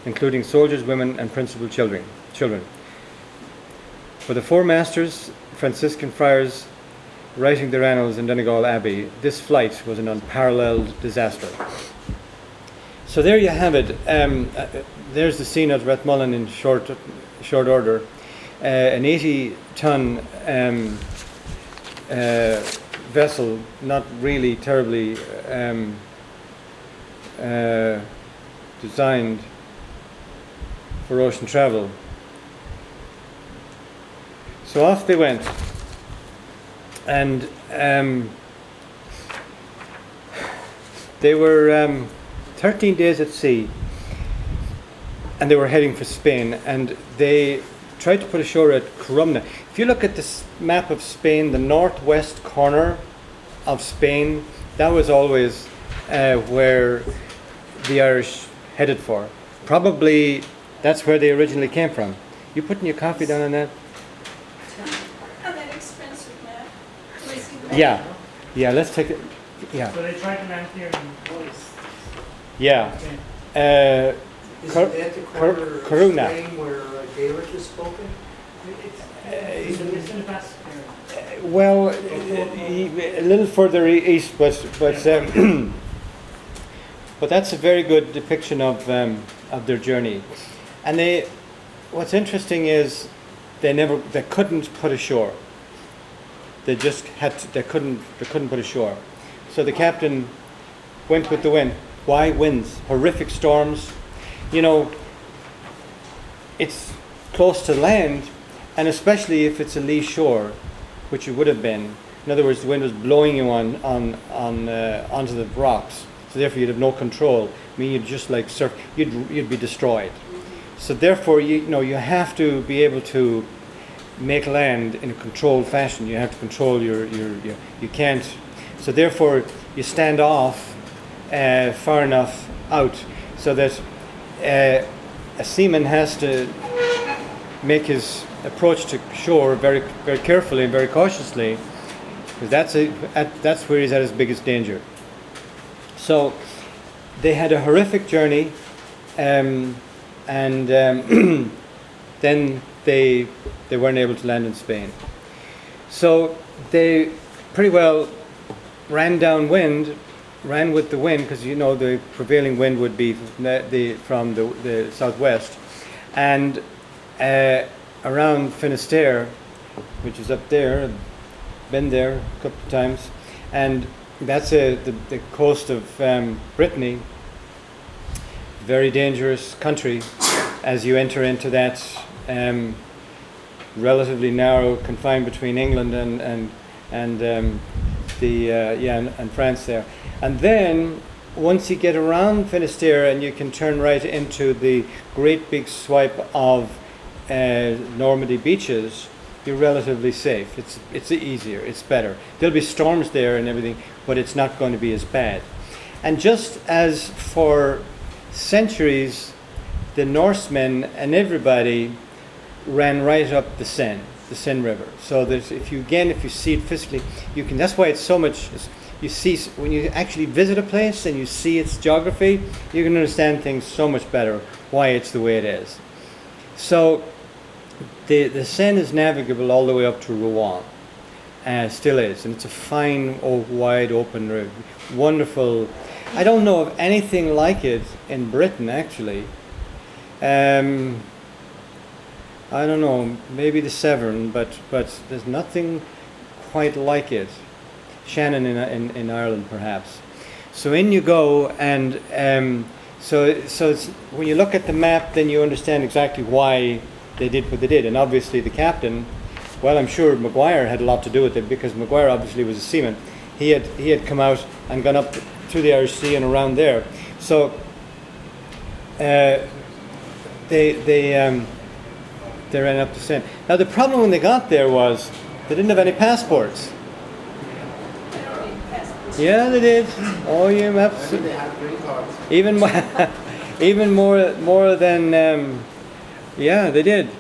including soldiers, women, and principal children. For the four masters, Franciscan friars, writing their annals in Donegal Abbey, this flight was an unparalleled disaster. So there you have it. There's the scene at Rathmullen in short order. An 80-ton vessel, not really terribly designed for ocean travel. So off they went, and they were 13 days at sea, and they were heading for Spain, and they tried to put ashore at Corumna. If you look at this map of Spain, the northwest corner of Spain, that was always where the Irish headed for. Probably that's where they originally came from. You putting your coffee down on that? And that expensive map. Yeah, yeah. Let's take it. Yeah. So they tried to land here in Boys. Yeah. Is that the corner of Corunna. Spain where Gealic is spoken? It's in the past. Well, a little further east, but but that's a very good depiction of their journey. And what's interesting is they couldn't put ashore. They just they couldn't put ashore. So the captain went with the wind. Why? Winds, horrific storms. You know, it's close to land, and especially if it's a lee shore, which it would have been. In other words, the wind was blowing you onto the rocks, so therefore you'd have no control. I mean, you'd just like surf. You'd be destroyed. So therefore, you have to be able to make land in a controlled fashion. You have to control you can't. So therefore, you stand off far enough out so that a seaman has to make his approach to shore very, very carefully and very cautiously, because that's where he's at his biggest danger. So they had a horrific journey, and then they weren't able to land in Spain. So they pretty well ran with the wind, because the prevailing wind would be from the southwest, and around Finisterre, which is up there. Been there a couple of times, and that's the coast of Brittany. Very dangerous country as you enter into that relatively narrow confine between England and France there. And then once you get around Finisterre, and you can turn right into the great big swipe of Normandy beaches, you're relatively safe. It's easier, it's better. There'll be storms there and everything, but it's not going to be as bad. And just as for centuries, the Norsemen and everybody ran right up the Seine River. So that if you see it physically, you can. That's why it's so much. You see, when you actually visit a place and you see its geography, you can understand things so much better, why it's the way it is. So the Seine is navigable all the way up to Rouen. Still is, and it's a fine, wide open river. Wonderful. I don't know of anything like it in Britain, actually. I don't know, maybe the Severn, but there's nothing quite like it. Shannon in Ireland, perhaps. So in you go, and so it's, when you look at the map, then you understand exactly why they did what they did. And obviously the captain, well, I'm sure Maguire had a lot to do with it, because Maguire obviously was a seaman. He had come out and gone up through the Irish Sea and around there. So they ran up the Seine. Now the problem when they got there was they didn't have any passports. Yeah, they did. Oh, you maps. They had green cards. Even more than. Yeah, they did.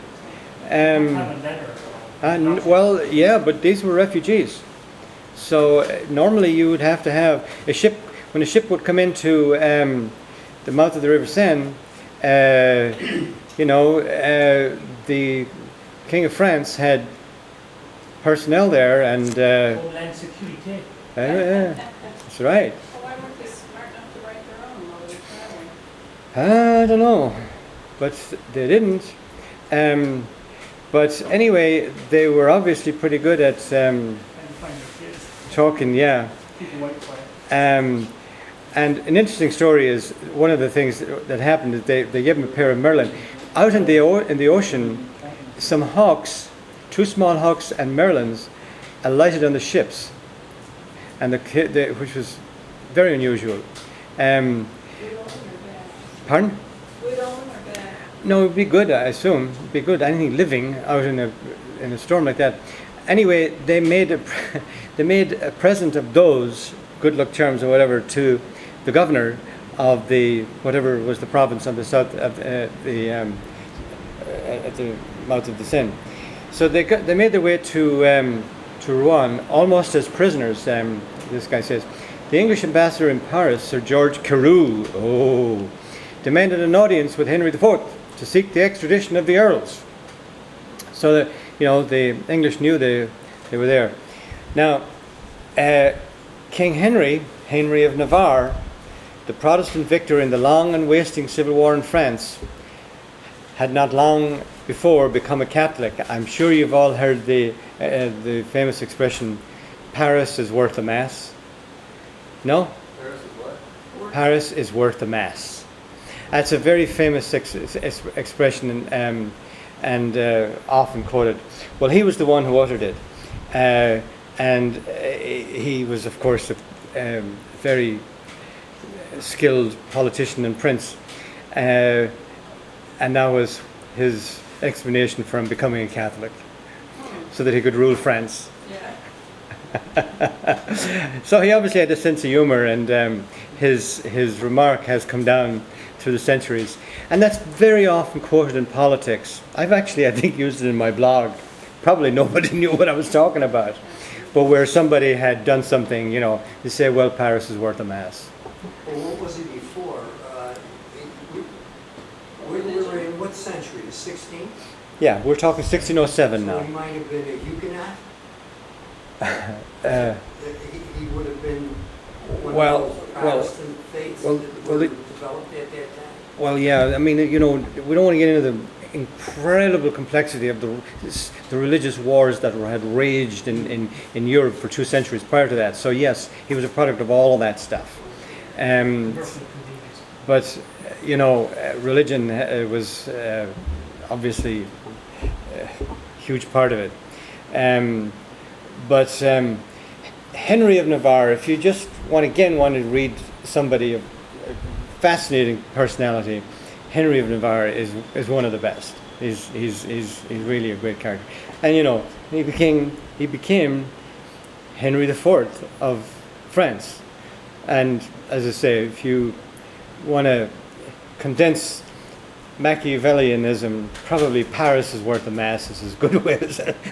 Well, yeah, but these were refugees. So normally you would have to have a ship. When a ship would come into the mouth of the River Seine, the King of France had personnel there, and Homeland Security. that's right. Well, why weren't they smart enough to write their own while they were traveling? I don't know, but they didn't. But anyway, they were obviously pretty good at And find their kids. talking, yeah. Keep the white quiet. And an interesting story is one of the things that happened is they gave him a pair of Merlin. Out in the ocean, some hawks, 2 small hawks and Merlins, alighted on the ships, and which was very unusual. Good omen or bad? Pardon? Good omen or bad? No, it'd be good, I assume. It'd be good. Anything living out in a storm like that. Anyway, they made a present of those good luck charms or whatever to the governor of the whatever was the province on the south of at the mouth of the Seine. So they made their way to Rouen almost as prisoners. This guy says the English ambassador in Paris, Sir George Carew, demanded an audience with Henry IV to seek the extradition of the Earls. So that the English knew they were there. Now, King Henry of Navarre, the Protestant victor in the long and wasting civil war in France, had not long before become a Catholic. I'm sure you've all heard the famous expression, "Paris is worth a mass." No? Paris is what? Paris is worth a mass. That's a very famous expression and often quoted. Well, he was the one who uttered it. And he was, of course, a very skilled politician and prince. And that was his explanation for him becoming a Catholic, so that he could rule France. Yeah. So he obviously had a sense of humor, and his remark has come down through the centuries. And that's very often quoted in politics. I've actually, I think, used it in my blog. Probably nobody knew what I was talking about. But where somebody had done something, they say, well, Paris is worth a mass. Well, what was it before? We were in what century? The 16th? Yeah, we're talking 1607 So now. he might have been a Huguenot? He would have been one Well, of those Protestant faiths well, that well, were the- developed at that time? Well, yeah, I mean, we don't want to get into the incredible complexity of the religious wars that had raged in Europe for 2 centuries prior to that. So yes, he was a product of all of that stuff. But religion was obviously a huge part of it. But Henry of Navarre, if you just want to read somebody of fascinating personality, Henry of Navarre is one of the best. He's really a great character, and he became Henry IV of France. And as I say, if you want to condense Machiavellianism, probably Paris is worth a mass is as good a way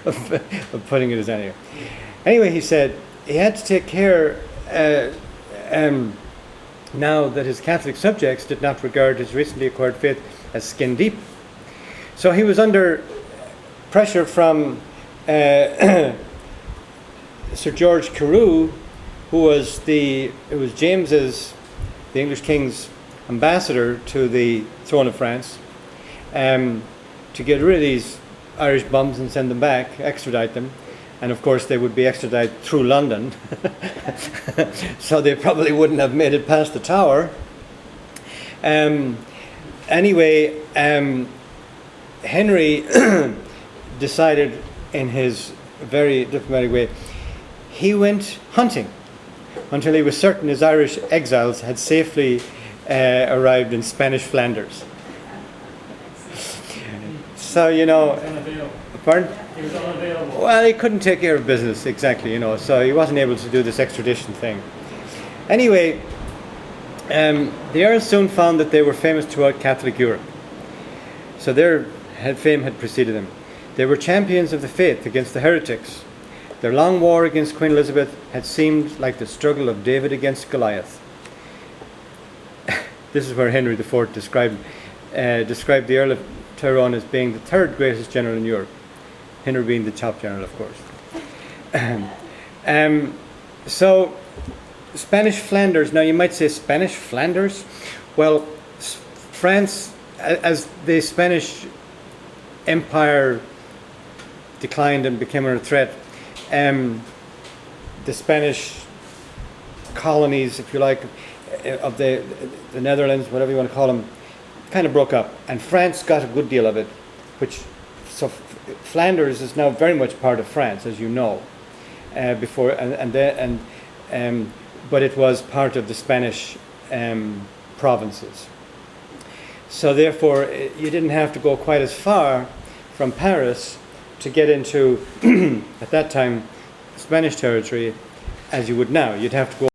of putting it as any. Anyway, he said he had to take care now that his Catholic subjects did not regard his recently acquired faith as skin deep. So he was under pressure from Sir George Carew, who was James's, the English king's ambassador to the throne of France, to get rid of these Irish bums and send them back, extradite them. And of course they would be extradited through London, so they probably wouldn't have made it past the Tower. Anyway, Henry decided in his very diplomatic way, he went hunting until he was certain his Irish exiles had safely arrived in Spanish Flanders. So, Unavailable. pardon? He was unavailable. Well, he couldn't take care of business, exactly, so he wasn't able to do this extradition thing. Anyway, the Earls soon found that they were famous throughout Catholic Europe. So their fame had preceded them. They were champions of the faith against the heretics. Their long war against Queen Elizabeth had seemed like the struggle of David against Goliath. This is where Henry IV described described the Earl of Tyrone as being the third greatest general in Europe, Henry being the top general, of course. So, Spanish Flanders, now you might say Spanish Flanders. Well, France, as the Spanish Empire declined and became under threat, the Spanish colonies, if you like, of the Netherlands, whatever you want to call them, kind of broke up, and France got a good deal of it, so Flanders is now very much part of France, as you know, but it was part of the Spanish provinces. So therefore, you didn't have to go quite as far from Paris to get into, at that time, Spanish territory as you would now. You'd have to go